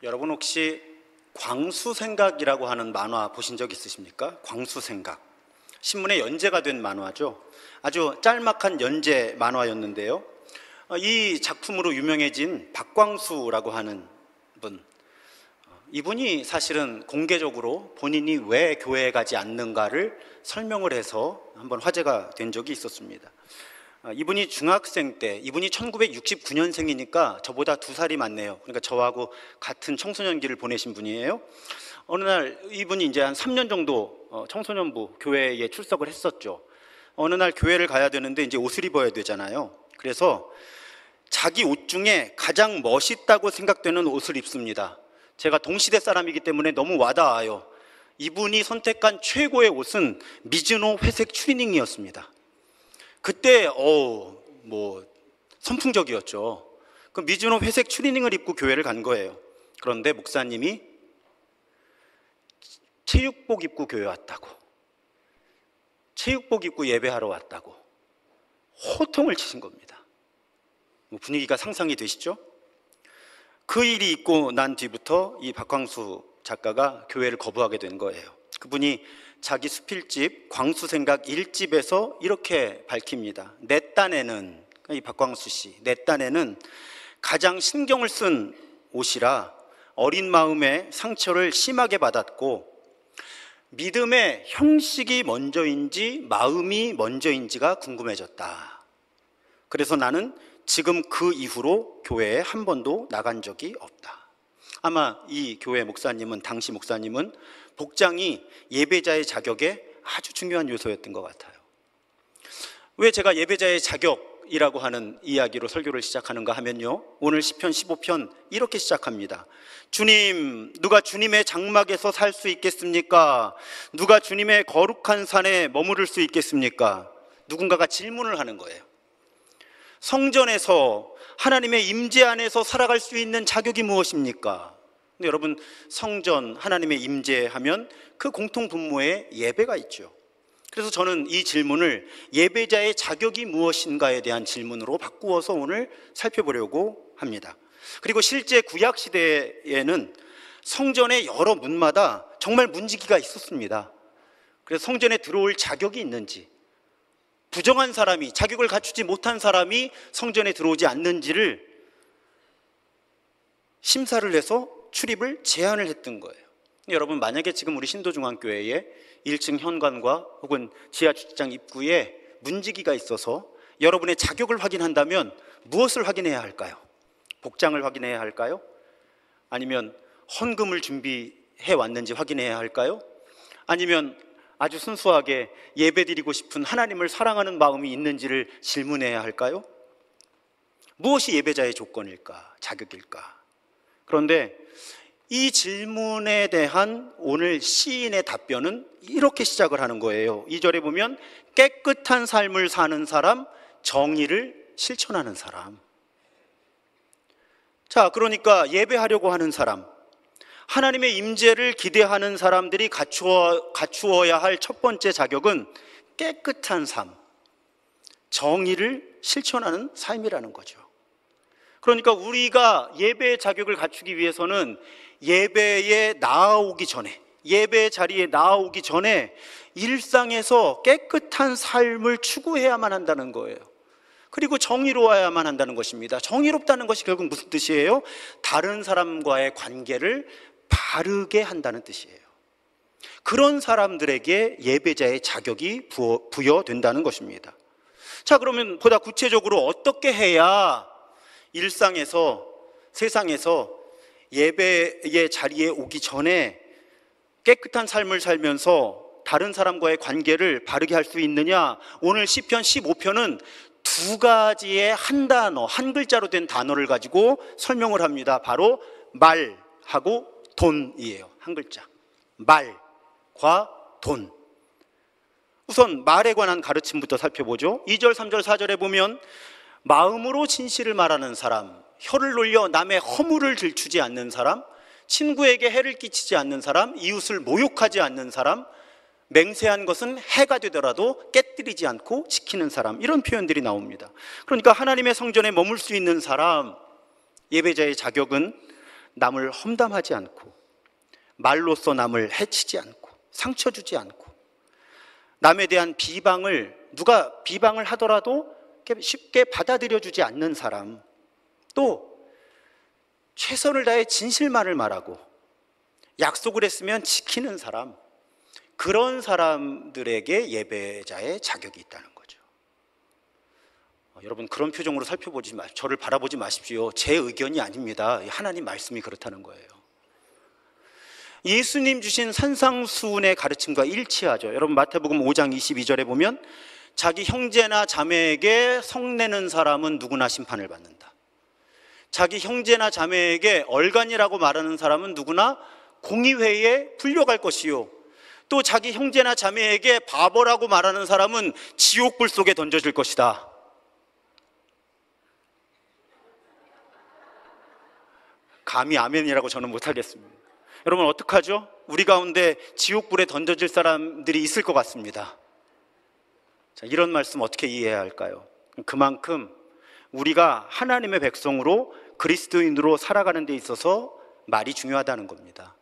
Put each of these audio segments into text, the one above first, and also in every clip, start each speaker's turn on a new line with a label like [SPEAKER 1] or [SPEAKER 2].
[SPEAKER 1] 여러분 혹시 광수생각이라고 하는 만화 보신 적 있으십니까? 광수생각. 신문에 연재가 된 만화죠. 아주 짤막한 연재 만화였는데요. 이 작품으로 유명해진 박광수라고 하는 분, 이분이 사실은 공개적으로 본인이 왜 교회에 가지 않는가를 설명을 해서 한번 화제가 된 적이 있었습니다. 이분이 중학생 때, 이분이 1969년생이니까 저보다 2살이 많네요. 그러니까 저하고 같은 청소년기를 보내신 분이에요. 어느 날 이분이 이제 한 3년 정도 청소년부 교회에 출석을 했었죠. 어느 날 교회를 가야 되는데 이제 옷을 입어야 되잖아요. 그래서 자기 옷 중에 가장 멋있다고 생각되는 옷을 입습니다. 제가 동시대 사람이기 때문에 너무 와닿아요. 이분이 선택한 최고의 옷은 미즈노 회색 추리닝이었습니다. 그때 선풍적이었죠. 그 미즈노 회색 추리닝을 입고 교회를 간 거예요. 그런데 목사님이 체육복 입고 교회 왔다고, 체육복 입고 예배하러 왔다고 호통을 치신 겁니다. 분위기가 상상이 되시죠? 그 일이 있고 난 뒤부터 이 박광수 작가가 교회를 거부하게 된 거예요. 그분이 자기 수필집 광수생각 1집에서 이렇게 밝힙니다. 내 딴에는, 이 박광수 씨, 내 딴에는 가장 신경을 쓴 옷이라 어린 마음에 상처를 심하게 받았고 믿음의 형식이 먼저인지 마음이 먼저인지가 궁금해졌다. 그래서 나는 지금 그 이후로 교회에 한 번도 나간 적이 없다. 아마 이 교회 목사님은, 당시 목사님은 복장이 예배자의 자격에 아주 중요한 요소였던 것 같아요. 왜 제가 예배자의 자격이라고 하는 이야기로 설교를 시작하는가 하면요, 오늘 시편 15편 이렇게 시작합니다. 주님, 누가 주님의 장막에서 살 수 있겠습니까? 누가 주님의 거룩한 산에 머무를 수 있겠습니까? 누군가가 질문을 하는 거예요. 성전에서 하나님의 임재 안에서 살아갈 수 있는 자격이 무엇입니까? 근데 여러분, 성전, 하나님의 임재하면 그 공통 분모에 예배가 있죠. 그래서 저는 이 질문을 예배자의 자격이 무엇인가에 대한 질문으로 바꾸어서 오늘 살펴보려고 합니다. 그리고 실제 구약 시대에는 성전의 여러 문마다 정말 문지기가 있었습니다. 그래서 성전에 들어올 자격이 있는지, 부정한 사람이, 자격을 갖추지 못한 사람이 성전에 들어오지 않는지를 심사를 해서 출입을 제한을 했던 거예요. 여러분, 만약에 지금 우리 신도중앙교회에 1층 현관과 혹은 지하 주차장 입구에 문지기가 있어서 여러분의 자격을 확인한다면 무엇을 확인해야 할까요? 복장을 확인해야 할까요? 아니면 헌금을 준비해 왔는지 확인해야 할까요? 아니면 아주 순수하게 예배드리고 싶은 하나님을 사랑하는 마음이 있는지를 질문해야 할까요? 무엇이 예배자의 조건일까? 자격일까? 그런데 이 질문에 대한 오늘 시인의 답변은 이렇게 시작을 하는 거예요. 2절에 보면 깨끗한 삶을 사는 사람, 정의를 실천하는 사람. 자, 그러니까 예배하려고 하는 사람, 하나님의 임재를 기대하는 사람들이 갖추어야 할 첫 번째 자격은 깨끗한 삶, 정의를 실천하는 삶이라는 거죠. 그러니까 우리가 예배의 자격을 갖추기 위해서는 예배에 나아오기 전에, 예배의 자리에 나아오기 전에 일상에서 깨끗한 삶을 추구해야만 한다는 거예요. 그리고 정의로워야만 한다는 것입니다. 정의롭다는 것이 결국 무슨 뜻이에요? 다른 사람과의 관계를 바르게 한다는 뜻이에요. 그런 사람들에게 예배자의 자격이 부여된다는 것입니다. 자, 그러면 보다 구체적으로 어떻게 해야 일상에서, 세상에서 예배의 자리에 오기 전에 깨끗한 삶을 살면서 다른 사람과의 관계를 바르게 할 수 있느냐? 오늘 시편 15편은 2가지의 한 단어, 한 글자로 된 단어를 가지고 설명을 합니다. 바로 말하고 돈이에요. 한 글자. 말과 돈. 우선 말에 관한 가르침부터 살펴보죠. 2절, 3절, 4절에 보면 마음으로 진실을 말하는 사람, 혀를 놀려 남의 허물을 들추지 않는 사람, 친구에게 해를 끼치지 않는 사람, 이웃을 모욕하지 않는 사람, 맹세한 것은 해가 되더라도 깨뜨리지 않고 지키는 사람, 이런 표현들이 나옵니다. 그러니까 하나님의 성전에 머물 수 있는 사람, 예배자의 자격은 남을 험담하지 않고, 말로써 남을 해치지 않고, 상처 주지 않고, 남에 대한 누가 비방을 하더라도 쉽게 받아들여 주지 않는 사람, 또 최선을 다해 진실만을 말하고 약속을 했으면 지키는 사람, 그런 사람들에게 예배자의 자격이 있다는 거죠. 여러분, 그런 표정으로 저를 바라보지 마십시오. 제 의견이 아닙니다. 하나님 말씀이 그렇다는 거예요. 예수님 주신 산상수훈의 가르침과 일치하죠. 여러분, 마태복음 5장 22절에 보면 자기 형제나 자매에게 성내는 사람은 누구나 심판을 받는다. 자기 형제나 자매에게 얼간이라고 말하는 사람은 누구나 공의회에 불려갈 것이요, 또 자기 형제나 자매에게 바보라고 말하는 사람은 지옥불 속에 던져질 것이다. 감히 아멘이라고 저는 못하겠습니다. 여러분, 어떡하죠? 우리 가운데 지옥불에 던져질 사람들이 있을 것 같습니다. 자, 이런 말씀 어떻게 이해해야 할까요? 그만큼 우리가 하나님의 백성으로 그리스도인으로 살아가는 데 있어서 말이 중요하다는 겁니다.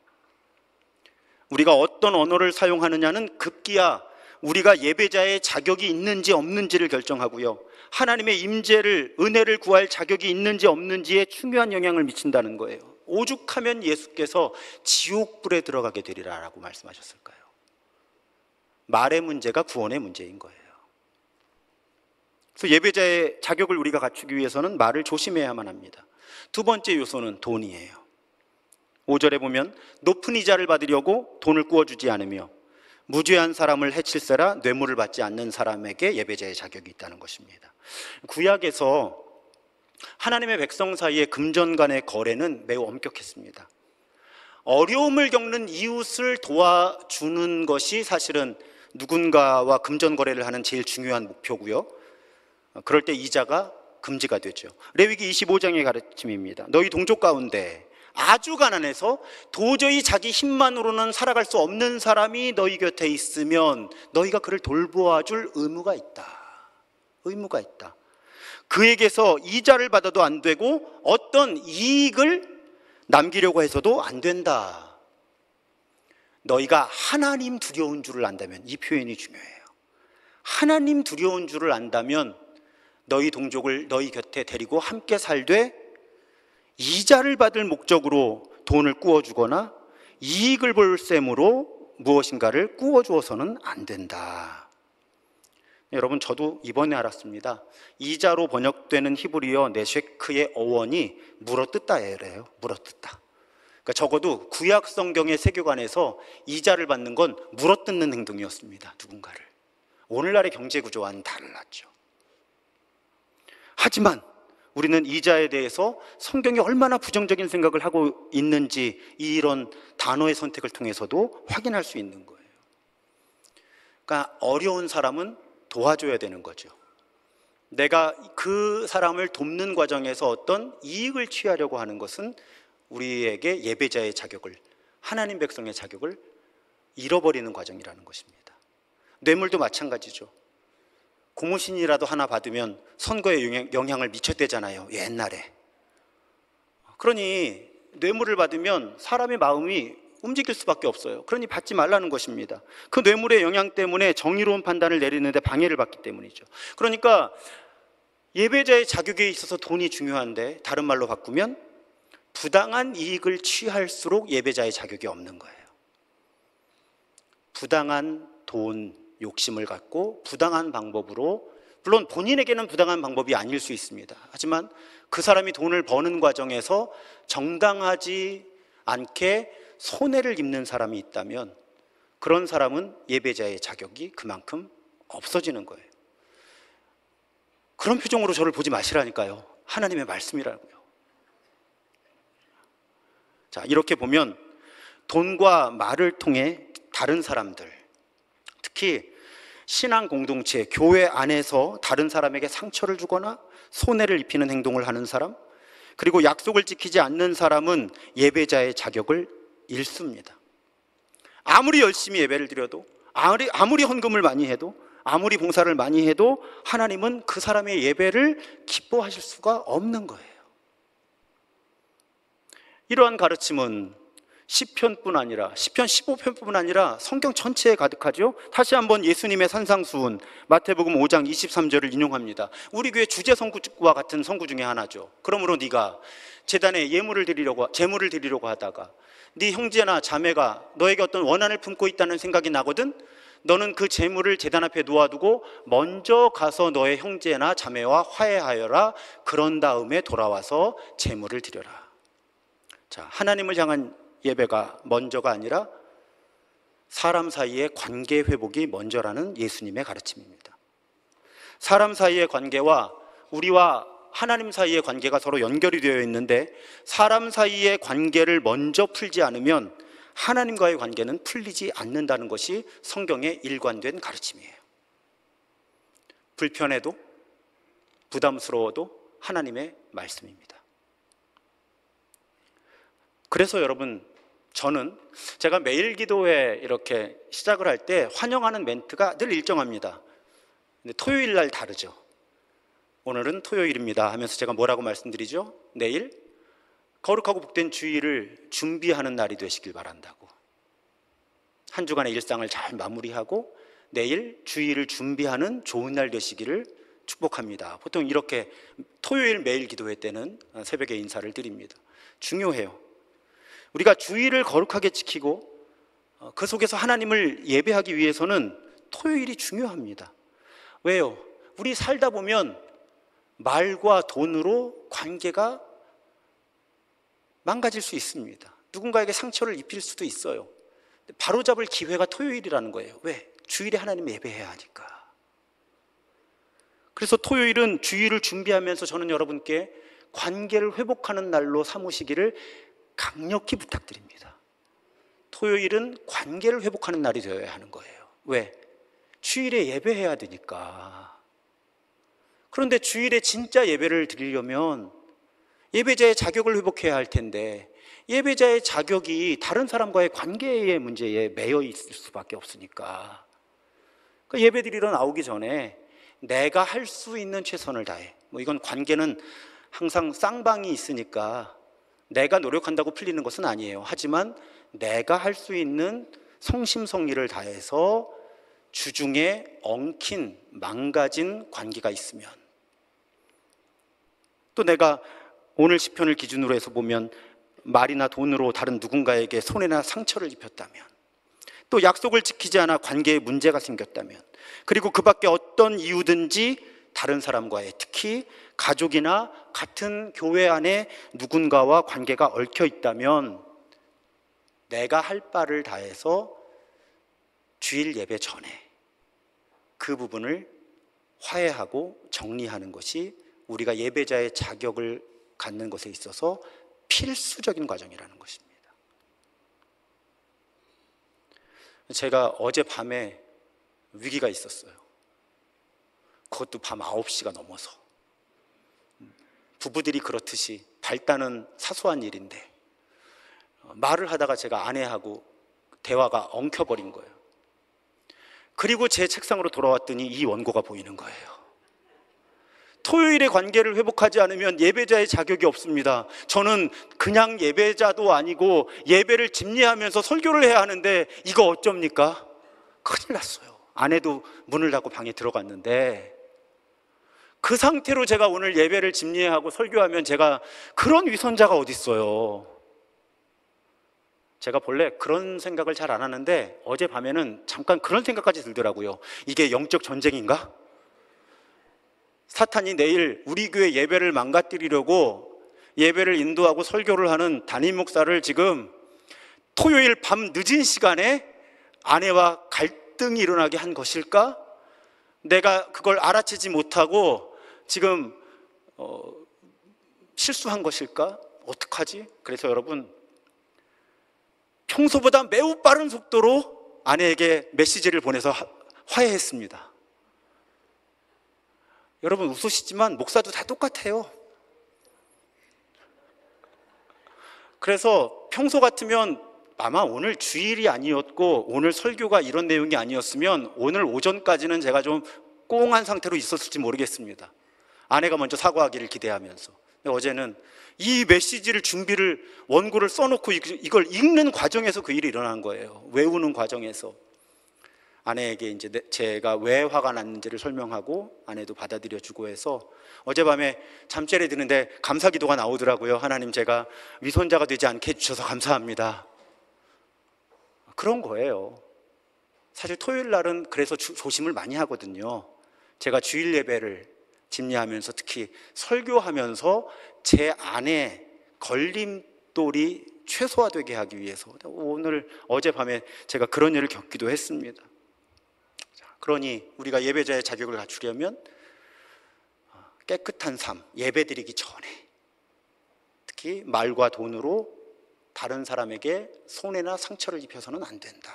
[SPEAKER 1] 우리가 어떤 언어를 사용하느냐는 급기야 우리가 예배자의 자격이 있는지 없는지를 결정하고요, 하나님의 임재를, 은혜를 구할 자격이 있는지 없는지에 중요한 영향을 미친다는 거예요. 오죽하면 예수께서 지옥불에 들어가게 되리라 라고 말씀하셨을까요? 말의 문제가 구원의 문제인 거예요. 그래서 예배자의 자격을 우리가 갖추기 위해서는 말을 조심해야만 합니다. 두 번째 요소는 돈이에요. 5절에 보면 높은 이자를 받으려고 돈을 구워주지 않으며 무죄한 사람을 해칠세라 뇌물을 받지 않는 사람에게 예배자의 자격이 있다는 것입니다. 구약에서 하나님의 백성 사이의 금전 간의 거래는 매우 엄격했습니다. 어려움을 겪는 이웃을 도와주는 것이 사실은 누군가와 금전 거래를 하는 제일 중요한 목표고요, 그럴 때 이자가 금지가 되죠. 레위기 25장의 가르침입니다. 너희 동족 가운데 아주 가난해서 도저히 자기 힘만으로는 살아갈 수 없는 사람이 너희 곁에 있으면 너희가 그를 돌보아 줄 의무가 있다. 의무가 있다. 그에게서 이자를 받아도 안 되고 어떤 이익을 남기려고 해서도 안 된다. 너희가 하나님 두려운 줄을 안다면, 이 표현이 중요해요. 하나님 두려운 줄을 안다면 너희 동족을 너희 곁에 데리고 함께 살되 이자를 받을 목적으로 돈을 꾸어주거나 이익을 볼 셈으로 무엇인가를 꾸어주어서는 안 된다. 여러분, 저도 이번에 알았습니다. 이자로 번역되는 히브리어 네쉐크의 어원이 물어뜯다예요. 물어뜯다. 그러니까 적어도 구약 성경의 세계관에서 이자를 받는 건 물어뜯는 행동이었습니다. 누군가를. 오늘날의 경제 구조와는 달랐죠. 하지만 우리는 이자에 대해서 성경이 얼마나 부정적인 생각을 하고 있는지 이런 단어의 선택을 통해서도 확인할 수 있는 거예요. 그러니까 어려운 사람은 도와줘야 되는 거죠. 내가 그 사람을 돕는 과정에서 어떤 이익을 취하려고 하는 것은 우리에게 예배자의 자격을, 하나님 백성의 자격을 잃어버리는 과정이라는 것입니다. 뇌물도 마찬가지죠. 고무신이라도 하나 받으면 선거에 영향을 미쳤대잖아요, 옛날에. 그러니 뇌물을 받으면 사람의 마음이 움직일 수밖에 없어요. 그러니 받지 말라는 것입니다. 그 뇌물의 영향 때문에 정의로운 판단을 내리는데 방해를 받기 때문이죠. 그러니까 예배자의 자격에 있어서 돈이 중요한데, 다른 말로 바꾸면 부당한 이익을 취할수록 예배자의 자격이 없는 거예요. 부당한 돈 욕심을 갖고 부당한 방법으로, 물론 본인에게는 부당한 방법이 아닐 수 있습니다. 하지만 그 사람이 돈을 버는 과정에서 정당하지 않게 손해를 입는 사람이 있다면 그런 사람은 예배자의 자격이 그만큼 없어지는 거예요. 그런 표정으로 저를 보지 마시라니까요. 하나님의 말씀이라고요. 자, 이렇게 보면 돈과 말을 통해 다른 사람들, 특히 신앙 공동체, 교회 안에서 다른 사람에게 상처를 주거나 손해를 입히는 행동을 하는 사람, 그리고 약속을 지키지 않는 사람은 예배자의 자격을 잃습니다. 아무리 열심히 예배를 드려도, 아무리 헌금을 많이 해도, 아무리 봉사를 많이 해도 하나님은 그 사람의 예배를 기뻐하실 수가 없는 거예요. 이러한 가르침은 시편뿐 아니라 시편 15편뿐 아니라 성경 전체에 가득하죠. 다시 한번 예수님의 산상수훈 마태복음 5장 23절을 인용합니다. 우리 교회 주제 성구와 같은 성구 중에 하나죠. 그러므로 네가 제단에 제물을 드리려고 하다가 네 형제나 자매가 너에게 어떤 원한을 품고 있다는 생각이 나거든 너는 그 제물을 제단 앞에 놓아두고 먼저 가서 너의 형제나 자매와 화해하여라. 그런 다음에 돌아와서 제물을 드려라. 자, 하나님을 향한 예배가 먼저가 아니라 사람 사이의 관계 회복이 먼저라는 예수님의 가르침입니다. 사람 사이의 관계와 우리와 하나님 사이의 관계가 서로 연결이 되어 있는데 사람 사이의 관계를 먼저 풀지 않으면 하나님과의 관계는 풀리지 않는다는 것이 성경의 일관된 가르침이에요. 불편해도 부담스러워도 하나님의 말씀입니다. 그래서 여러분, 저는 제가 매일 기도회 이렇게 시작을 할 때 환영하는 멘트가 늘 일정합니다. 근데 토요일 날 다르죠. 오늘은 토요일입니다 하면서 제가 뭐라고 말씀드리죠? 내일 거룩하고 복된 주일을 준비하는 날이 되시길 바란다고. 한 주간의 일상을 잘 마무리하고 내일 주일을 준비하는 좋은 날 되시기를 축복합니다. 보통 이렇게 토요일 매일 기도회 때는 새벽에 인사를 드립니다. 중요해요. 우리가 주일을 거룩하게 지키고 그 속에서 하나님을 예배하기 위해서는 토요일이 중요합니다. 왜요? 우리 살다 보면 말과 돈으로 관계가 망가질 수 있습니다. 누군가에게 상처를 입힐 수도 있어요. 바로잡을 기회가 토요일이라는 거예요. 왜? 주일에 하나님 예배해야 하니까. 그래서 토요일은 주일을 준비하면서 저는 여러분께 관계를 회복하는 날로 삼으시기를 강력히 부탁드립니다. 토요일은 관계를 회복하는 날이 되어야 하는 거예요. 왜? 주일에 예배해야 되니까. 그런데 주일에 진짜 예배를 드리려면 예배자의 자격을 회복해야 할 텐데 예배자의 자격이 다른 사람과의 관계의 문제에 매여 있을 수밖에 없으니까 그러니까 예배 드리러 나오기 전에 내가 할 수 있는 최선을 다해. 이건 관계는 항상 쌍방이 있으니까 내가 노력한다고 풀리는 것은 아니에요. 하지만 내가 할 수 있는 성심성의를 다해서 주중에 엉킨 망가진 관계가 있으면 또 내가 오늘 시편을 기준으로 해서 보면 말이나 돈으로 다른 누군가에게 손해나 상처를 입혔다면 또 약속을 지키지 않아 관계에 문제가 생겼다면 그리고 그 밖에 어떤 이유든지 다른 사람과의 특히 가족이나 같은 교회 안에 누군가와 관계가 얽혀 있다면 내가 할 바를 다해서 주일 예배 전에 그 부분을 화해하고 정리하는 것이 우리가 예배자의 자격을 갖는 것에 있어서 필수적인 과정이라는 것입니다. 제가 어젯밤에 위기가 있었어요. 그것도 밤 9시가 넘어서. 부부들이 그렇듯이 발단은 사소한 일인데 말을 하다가 제가 아내하고 대화가 엉켜버린 거예요. 그리고 제 책상으로 돌아왔더니 이 원고가 보이는 거예요. 토요일에 관계를 회복하지 않으면 예배자의 자격이 없습니다. 저는 그냥 예배자도 아니고 예배를 집례하면서 설교를 해야 하는데 이거 어쩝니까? 큰일 났어요. 아내도 문을 닫고 방에 들어갔는데 그 상태로 제가 오늘 예배를 집례하고 설교하면 제가 그런 위선자가 어디 있어요. 제가 본래 그런 생각을 잘 안 하는데 어젯밤에는 잠깐 그런 생각까지 들더라고요. 이게 영적 전쟁인가? 사탄이 내일 우리 교회 예배를 망가뜨리려고 예배를 인도하고 설교를 하는 담임 목사를 지금 토요일 밤 늦은 시간에 아내와 갈등이 일어나게 한 것일까? 내가 그걸 알아채지 못하고 지금 실수한 것일까? 어떡하지? 그래서 여러분, 평소보다 매우 빠른 속도로 아내에게 메시지를 보내서 화해했습니다. 여러분 웃으시지만 목사도 다 똑같아요. 그래서 평소 같으면 아마 오늘 주일이 아니었고 오늘 설교가 이런 내용이 아니었으면 오늘 오전까지는 제가 좀 꽁한 상태로 있었을지 모르겠습니다. 아내가 먼저 사과하기를 기대하면서. 어제는 이 메시지를 준비를 원고를 써놓고 이걸 읽는 과정에서 그 일이 일어난 거예요. 외우는 과정에서. 아내에게 이제 제가 왜 화가 났는지를 설명하고 아내도 받아들여주고 해서 어젯밤에 잠자리에 드는데 감사 기도가 나오더라고요. 하나님, 제가 위선자가 되지 않게 해주셔서 감사합니다. 그런 거예요. 사실 토요일 날은 그래서 조심을 많이 하거든요. 제가 주일 예배를 집례하면서 특히 설교하면서 제 안에 걸림돌이 최소화되게 하기 위해서 어젯밤에 제가 그런 일을 겪기도 했습니다. 그러니 우리가 예배자의 자격을 갖추려면 깨끗한 삶, 예배드리기 전에 특히 말과 돈으로 다른 사람에게 손해나 상처를 입혀서는 안 된다.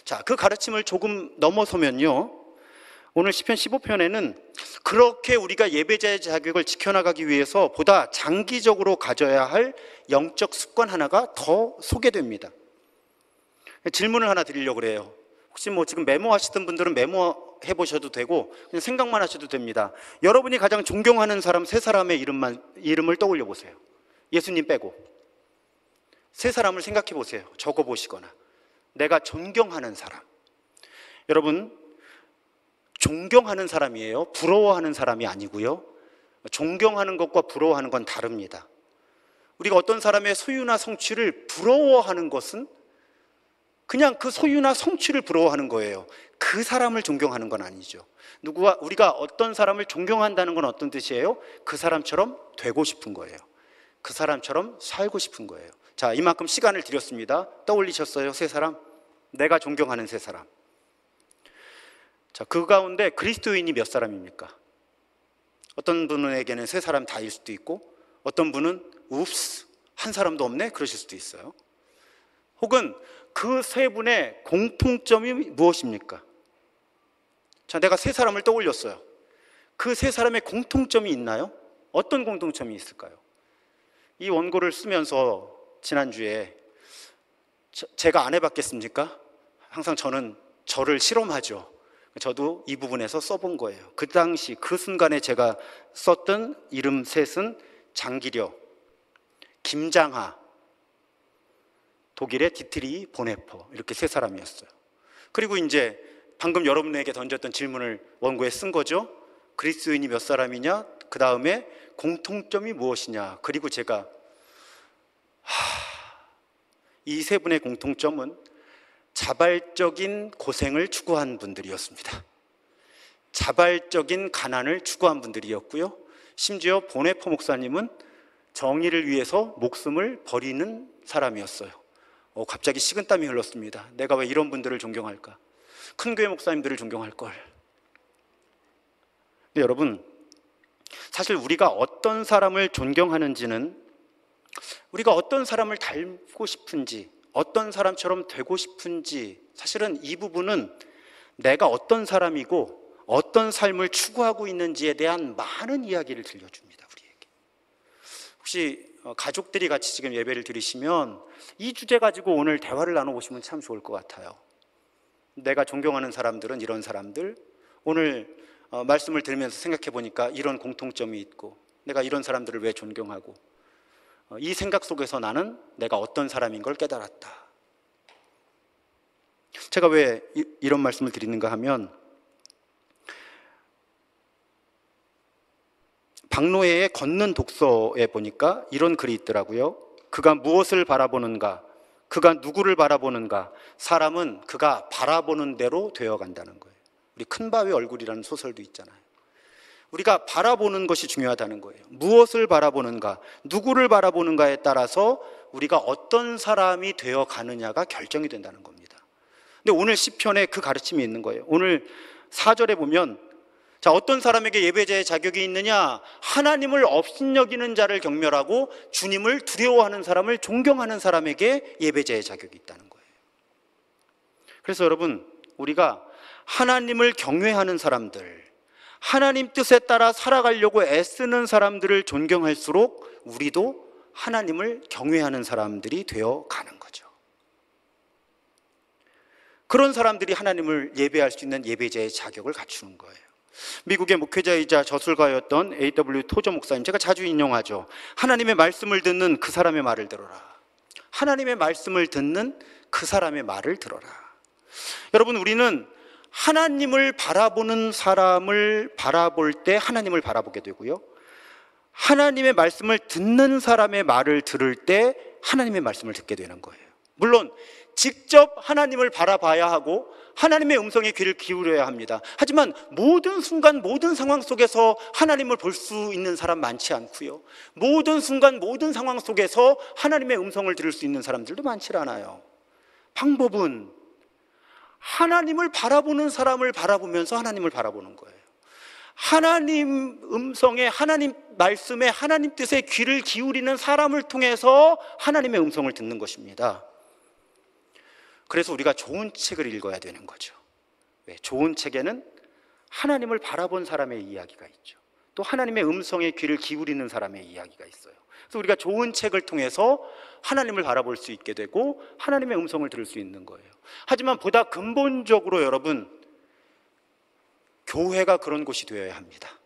[SPEAKER 1] 자, 그 가르침을 조금 넘어서면요, 오늘 시편 15편에는 그렇게 우리가 예배자의 자격을 지켜나가기 위해서 보다 장기적으로 가져야 할 영적 습관 하나가 더 소개됩니다. 질문을 하나 드리려고 그래요. 혹시 지금 메모하시던 분들은 메모해 보셔도 되고 그냥 생각만 하셔도 됩니다. 여러분이 가장 존경하는 사람 세 사람의 이름을 떠올려 보세요. 예수님 빼고 세 사람을 생각해 보세요. 적어 보시거나. 내가 존경하는 사람. 여러분, 존경하는 사람이에요. 부러워하는 사람이 아니고요. 존경하는 것과 부러워하는 건 다릅니다. 우리가 어떤 사람의 소유나 성취를 부러워하는 것은 그냥 그 소유나 성취를 부러워하는 거예요. 그 사람을 존경하는 건 아니죠. 우리가 어떤 사람을 존경한다는 건 어떤 뜻이에요? 그 사람처럼 되고 싶은 거예요. 그 사람처럼 살고 싶은 거예요. 자, 이만큼 시간을 드렸습니다. 떠올리셨어요? 세 사람? 내가 존경하는 세 사람. 자, 그 가운데 그리스도인이 몇 사람입니까? 어떤 분에게는 세 사람 다일 수도 있고, 어떤 분은 웁스, 한 사람도 없네? 그러실 수도 있어요. 혹은 그 세 분의 공통점이 무엇입니까? 자, 내가 세 사람을 떠올렸어요. 그 세 사람의 공통점이 있나요? 어떤 공통점이 있을까요? 이 원고를 쓰면서 지난주에 제가 안 해봤겠습니까? 항상 저는 저를 실험하죠. 저도 이 부분에서 써본 거예요. 그 당시 그 순간에 제가 썼던 이름 셋은 장기려, 김장하, 독일의 디트리 보네퍼, 이렇게 세 사람이었어요. 그리고 이제 방금 여러분에게 던졌던 질문을 원고에 쓴 거죠. 그리스도인이 몇 사람이냐? 그 다음에 공통점이 무엇이냐? 그리고 제가 이 세 분의 공통점은 자발적인 고생을 추구한 분들이었습니다. 자발적인 가난을 추구한 분들이었고요. 심지어 보네퍼 목사님은 정의를 위해서 목숨을 버리는 사람이었어요. 갑자기 식은땀이 흘렀습니다. 내가 왜 이런 분들을 존경할까? 큰 교회 목사님들을 존경할 걸. 근데 여러분, 사실 우리가 어떤 사람을 존경하는지는 우리가 어떤 사람을 닮고 싶은지, 어떤 사람처럼 되고 싶은지, 사실은 이 부분은 내가 어떤 사람이고 어떤 삶을 추구하고 있는지에 대한 많은 이야기를 들려줍니다, 우리에게. 혹시 가족들이 같이 지금 예배를 드리시면 이 주제 가지고 오늘 대화를 나눠보시면 참 좋을 것 같아요. 내가 존경하는 사람들은 이런 사람들, 오늘 말씀을 들으면서 생각해 보니까 이런 공통점이 있고, 내가 이런 사람들을 왜 존경하고, 이 생각 속에서 나는 내가 어떤 사람인 걸 깨달았다. 제가 왜 이런 말씀을 드리는가 하면, 박노해의 걷는 독서에 보니까 이런 글이 있더라고요. 그가 무엇을 바라보는가, 그가 누구를 바라보는가, 사람은 그가 바라보는 대로 되어간다는 거예요. 우리 큰바위 얼굴이라는 소설도 있잖아요. 우리가 바라보는 것이 중요하다는 거예요. 무엇을 바라보는가, 누구를 바라보는가에 따라서 우리가 어떤 사람이 되어가느냐가 결정이 된다는 겁니다. 근데 오늘 시편에 그 가르침이 있는 거예요. 오늘 4절에 보면, 자, 어떤 사람에게 예배자의 자격이 있느냐? 하나님을 업신여기는 자를 경멸하고 주님을 두려워하는 사람을 존경하는 사람에게 예배자의 자격이 있다는 거예요. 그래서 여러분, 우리가 하나님을 경외하는 사람들, 하나님 뜻에 따라 살아가려고 애쓰는 사람들을 존경할수록 우리도 하나님을 경외하는 사람들이 되어 가는 거죠. 그런 사람들이 하나님을 예배할 수 있는 예배자의 자격을 갖추는 거예요. 미국의 목회자이자 저술가였던 A.W. 토저 목사님, 제가 자주 인용하죠. 하나님의 말씀을 듣는 그 사람의 말을 들어라. 하나님의 말씀을 듣는 그 사람의 말을 들어라. 여러분, 우리는 하나님을 바라보는 사람을 바라볼 때 하나님을 바라보게 되고요, 하나님의 말씀을 듣는 사람의 말을 들을 때 하나님의 말씀을 듣게 되는 거예요. 물론 직접 하나님을 바라봐야 하고 하나님의 음성에 귀를 기울여야 합니다. 하지만 모든 순간 모든 상황 속에서 하나님을 볼 수 있는 사람 많지 않고요, 모든 순간 모든 상황 속에서 하나님의 음성을 들을 수 있는 사람들도 많지 않아요. 방법은 하나님을 바라보는 사람을 바라보면서 하나님을 바라보는 거예요. 하나님 음성에, 하나님 말씀에, 하나님 뜻에 귀를 기울이는 사람을 통해서 하나님의 음성을 듣는 것입니다. 그래서 우리가 좋은 책을 읽어야 되는 거죠. 왜? 좋은 책에는 하나님을 바라본 사람의 이야기가 있죠. 또 하나님의 음성에 귀를 기울이는 사람의 이야기가 있어요. 그래서 우리가 좋은 책을 통해서 하나님을 바라볼 수 있게 되고 하나님의 음성을 들을 수 있는 거예요. 하지만 보다 근본적으로 여러분, 교회가 그런 곳이 되어야 합니다.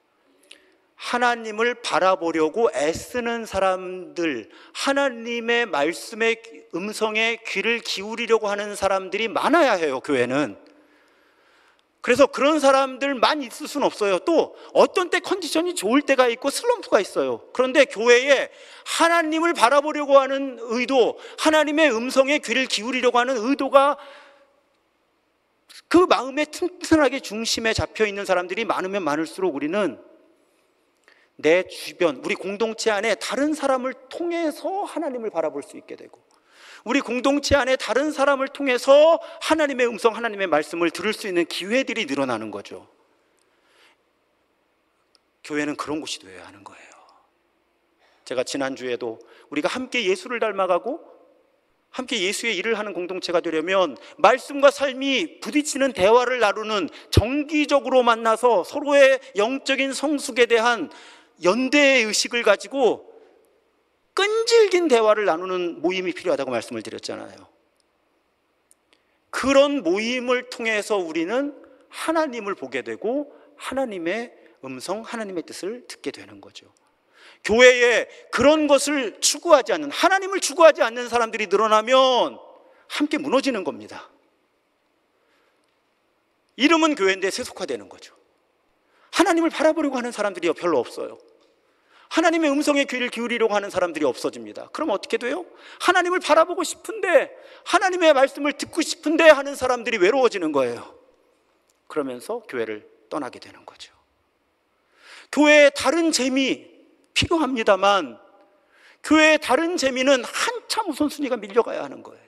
[SPEAKER 1] 하나님을 바라보려고 애쓰는 사람들, 하나님의 말씀의 음성에 귀를 기울이려고 하는 사람들이 많아야 해요, 교회는. 그래서 그런 사람들만 있을 수는 없어요. 또 어떤 때 컨디션이 좋을 때가 있고 슬럼프가 있어요. 그런데 교회에 하나님을 바라보려고 하는 의도, 하나님의 음성에 귀를 기울이려고 하는 의도가 그 마음에 튼튼하게 중심에 잡혀 있는 사람들이 많으면 많을수록 우리는 내 주변, 우리 공동체 안에 다른 사람을 통해서 하나님을 바라볼 수 있게 되고, 우리 공동체 안에 다른 사람을 통해서 하나님의 음성, 하나님의 말씀을 들을 수 있는 기회들이 늘어나는 거죠. 교회는 그런 곳이 되어야 하는 거예요. 제가 지난주에도 우리가 함께 예수를 닮아가고 함께 예수의 일을 하는 공동체가 되려면 말씀과 삶이 부딪히는 대화를 나누는, 정기적으로 만나서 서로의 영적인 성숙에 대한 연대의 의식을 가지고 끈질긴 대화를 나누는 모임이 필요하다고 말씀을 드렸잖아요. 그런 모임을 통해서 우리는 하나님을 보게 되고 하나님의 음성, 하나님의 뜻을 듣게 되는 거죠. 교회에 그런 것을 추구하지 않는, 하나님을 추구하지 않는 사람들이 늘어나면 함께 무너지는 겁니다. 이름은 교회인데 세속화되는 거죠. 하나님을 바라보려고 하는 사람들이 별로 없어요. 하나님의 음성에 귀를 기울이려고 하는 사람들이 없어집니다. 그럼 어떻게 돼요? 하나님을 바라보고 싶은데, 하나님의 말씀을 듣고 싶은데 하는 사람들이 외로워지는 거예요. 그러면서 교회를 떠나게 되는 거죠. 교회에 다른 재미 필요합니다만 교회의 다른 재미는 한참 우선순위가 밀려가야 하는 거예요.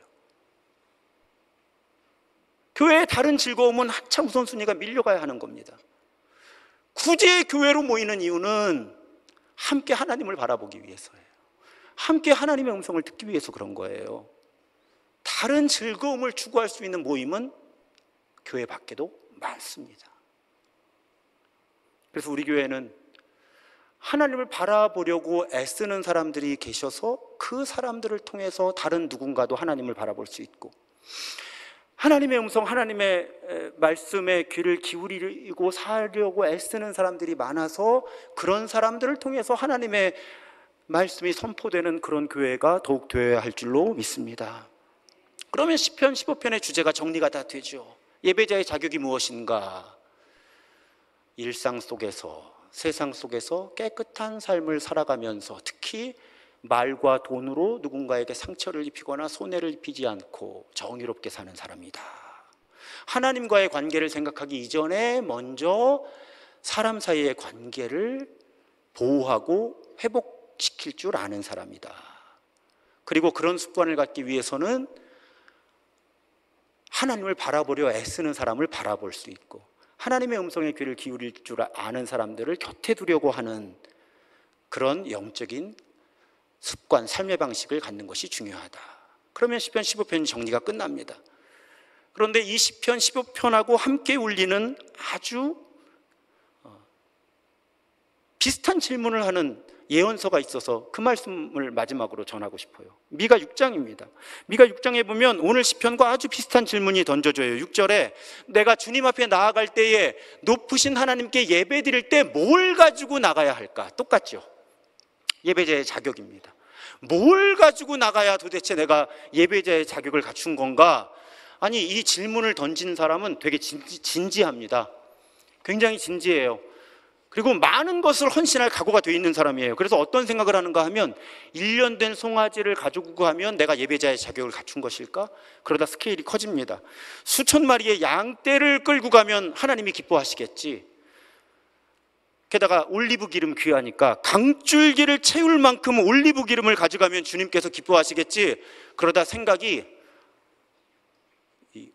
[SPEAKER 1] 교회의 다른 즐거움은 한참 우선순위가 밀려가야 하는 겁니다. 굳이 교회로 모이는 이유는 함께 하나님을 바라보기 위해서예요. 함께 하나님의 음성을 듣기 위해서 그런 거예요. 다른 즐거움을 추구할 수 있는 모임은 교회 밖에도 많습니다. 그래서 우리 교회는 하나님을 바라보려고 애쓰는 사람들이 계셔서 그 사람들을 통해서 다른 누군가도 하나님을 바라볼 수 있고, 하나님의 음성, 하나님의 말씀에 귀를 기울이고 살려고 애쓰는 사람들이 많아서 그런 사람들을 통해서 하나님의 말씀이 선포되는 그런 교회가 더욱 되어야 할 줄로 믿습니다. 그러면 시편 15편의 주제가 정리가 다 되죠. 예배자의 자격이 무엇인가? 일상 속에서, 세상 속에서 깨끗한 삶을 살아가면서 특히 말과 돈으로 누군가에게 상처를 입히거나 손해를 입히지 않고 정의롭게 사는 사람이다. 하나님과의 관계를 생각하기 이전에 먼저 사람 사이의 관계를 보호하고 회복시킬 줄 아는 사람이다. 그리고 그런 습관을 갖기 위해서는 하나님을 바라보려 애쓰는 사람을 바라볼 수 있고, 하나님의 음성에 귀를 기울일 줄 아는 사람들을 곁에 두려고 하는 그런 영적인 습관, 삶의 방식을 갖는 것이 중요하다. 그러면 시편 15편이 정리가 끝납니다. 그런데 이 시편 15편하고 함께 울리는 아주 비슷한 질문을 하는 예언서가 있어서 그 말씀을 마지막으로 전하고 싶어요. 미가 6장입니다. 미가 6장에 보면 오늘 시편과 아주 비슷한 질문이 던져져요. 6절에 내가 주님 앞에 나아갈 때에 높으신 하나님께 예배 드릴 때 뭘 가지고 나가야 할까? 똑같죠. 예배자의 자격입니다. 뭘 가지고 나가야 도대체 내가 예배자의 자격을 갖춘 건가? 아니, 이 질문을 던진 사람은 되게 진지합니다. 굉장히 진지해요. 그리고 많은 것을 헌신할 각오가 되어 있는 사람이에요. 그래서 어떤 생각을 하는가 하면 1년 된 송아지를 가지고 가면 내가 예배자의 자격을 갖춘 것일까? 그러다 스케일이 커집니다. 수천 마리의 양떼를 끌고 가면 하나님이 기뻐하시겠지. 게다가 올리브 기름 귀하니까 강줄기를 채울 만큼 올리브 기름을 가져가면 주님께서 기뻐하시겠지. 그러다 생각이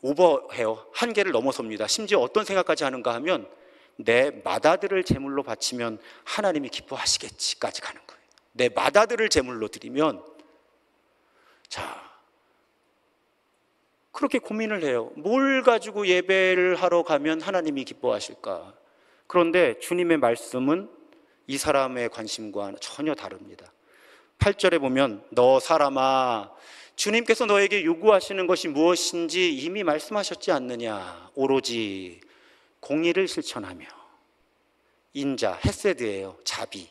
[SPEAKER 1] 오버해요. 한계를 넘어섭니다. 심지어 어떤 생각까지 하는가 하면 내 맏아들을 제물로 바치면 하나님이 기뻐하시겠지까지 가는 거예요. 내 맏아들을 제물로 드리면, 자, 그렇게 고민을 해요. 뭘 가지고 예배를 하러 가면 하나님이 기뻐하실까? 그런데 주님의 말씀은 이 사람의 관심과 전혀 다릅니다. 8절에 보면 너 사람아, 주님께서 너에게 요구하시는 것이 무엇인지 이미 말씀하셨지 않느냐? 오로지 공의를 실천하며, 인자, 헤세드예요. 자비,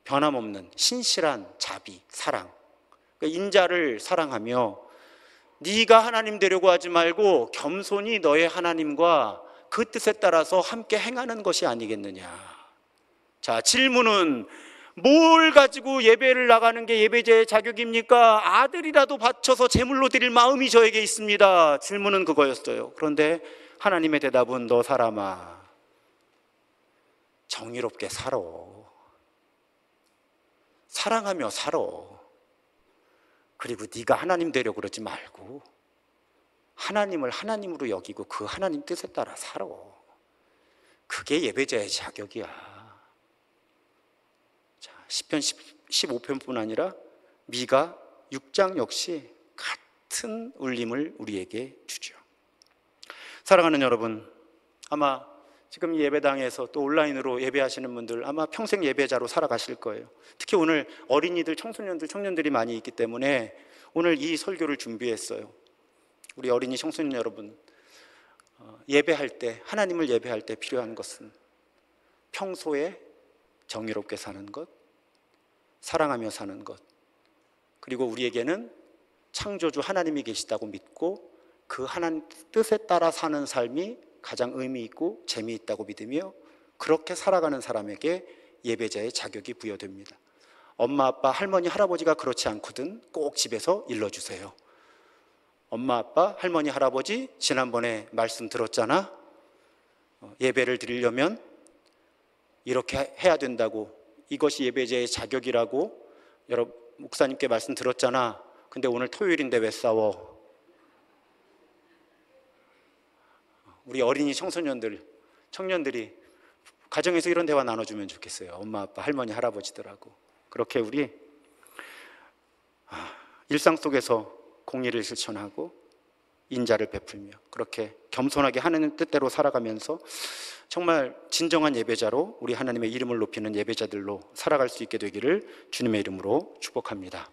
[SPEAKER 1] 변함없는 신실한 자비, 사랑. 그러니까 인자를 사랑하며 네가 하나님 되려고 하지 말고 겸손히 너의 하나님과 그 뜻에 따라서 함께 행하는 것이 아니겠느냐. 자, 질문은 뭘 가지고 예배를 나가는 게 예배자의 자격입니까? 아들이라도 바쳐서 제물로 드릴 마음이 저에게 있습니다. 질문은 그거였어요. 그런데 하나님의 대답은 너 사람아, 정의롭게 살아. 사랑하며 살아. 그리고 네가 하나님 되려고 그러지 말고 하나님을 하나님으로 여기고 그 하나님 뜻에 따라 살아. 그게 예배자의 자격이야. 자, 시편 15편뿐 아니라 미가 6장 역시 같은 울림을 우리에게 주죠. 사랑하는 여러분, 아마 지금 예배당에서 또 온라인으로 예배하시는 분들 아마 평생 예배자로 살아가실 거예요. 특히 오늘 어린이들, 청소년들, 청년들이 많이 있기 때문에 오늘 이 설교를 준비했어요. 우리 어린이 청소년 여러분, 예배할 때, 하나님을 예배할 때 필요한 것은 평소에 정의롭게 사는 것, 사랑하며 사는 것, 그리고 우리에게는 창조주 하나님이 계시다고 믿고 그 하나님 뜻에 따라 사는 삶이 가장 의미 있고 재미있다고 믿으며 그렇게 살아가는 사람에게 예배자의 자격이 부여됩니다. 엄마, 아빠, 할머니, 할아버지가 그렇지 않거든 꼭 집에서 일러주세요. 엄마, 아빠, 할머니, 할아버지 지난번에 말씀 들었잖아. 예배를 드리려면 이렇게 해야 된다고, 이것이 예배자의 자격이라고 여러분 목사님께 말씀 들었잖아. 근데 오늘 토요일인데 왜 싸워? 우리 어린이 청소년들, 청년들이 가정에서 이런 대화 나눠주면 좋겠어요. 엄마, 아빠, 할머니, 할아버지들하고. 그렇게 우리 일상 속에서 공의를 실천하고 인자를 베풀며 그렇게 겸손하게 하나님 뜻대로 살아가면서 정말 진정한 예배자로 우리 하나님의 이름을 높이는 예배자들로 살아갈 수 있게 되기를 주님의 이름으로 축복합니다.